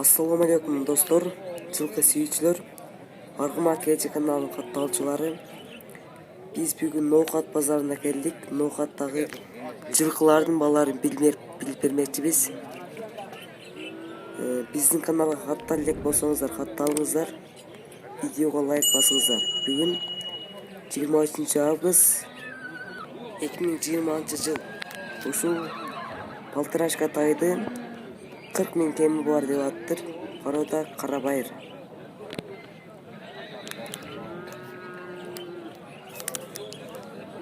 Assalamu alaikum dostlar, жылкы сүйүүчүлөр, Аргымак Эжи каналынын катталчылары. Биз бүгүн Ноокат базарына келдик. Ноокаттагы жылкылардын баларын билип бермекчибиз. Биздин каналга каттала элек болсоңуздар, катталыңыздар. Видеого лайк басыңыздар. Бүгүн 23 август 2020 жыл. Ушул Полторашка тайды 40 000 кеми бар деп аттыр. Короодо Карабайыр.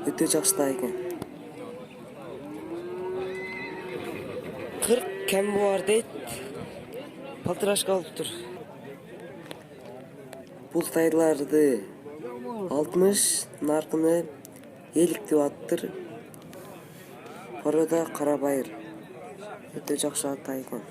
Өтө жакшы экен. 40 кем бар дейт. Полторашка алыптыр. Бул тайларды 60, наркыны 50 деп аттыр. Короодо Карабайыр. Өтө жакшы тай экен.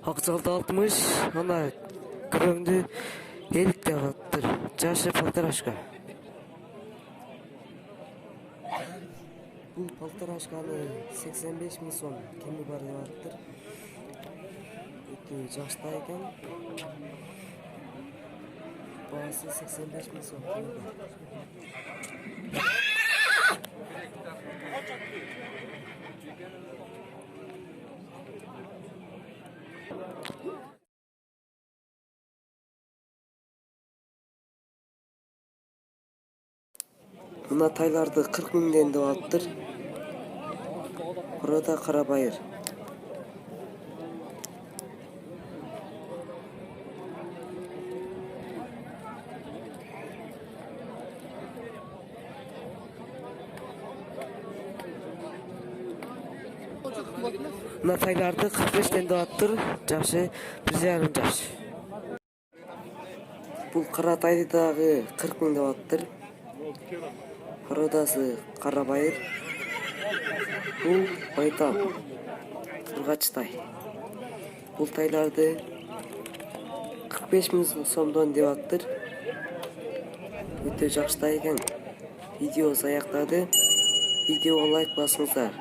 Акчалды 60, ана күрөңдү 50 деп аттыр. Жашы Полторашка. Бул Полторашканы 85 000 сом кеми бар деп аттыр. Өтө жакшы экен. Баасы 85 000 сом кеми бар. Мына тайларды 40 000 деп аттыр. Короодо Карабайыр. Мына тайларды 45 000 деп аттыр. Жашы 1,5 жаш. Бул кара тайды дагы 40 000 деп аттыр. Короодосы Карабайыр. Бул байтал. Тургач тай. Бул тайларды 45 000 сомдон деп аттыр. Өтө жакшы экен. Видео аяктады. Видеого лайк басыңыздар.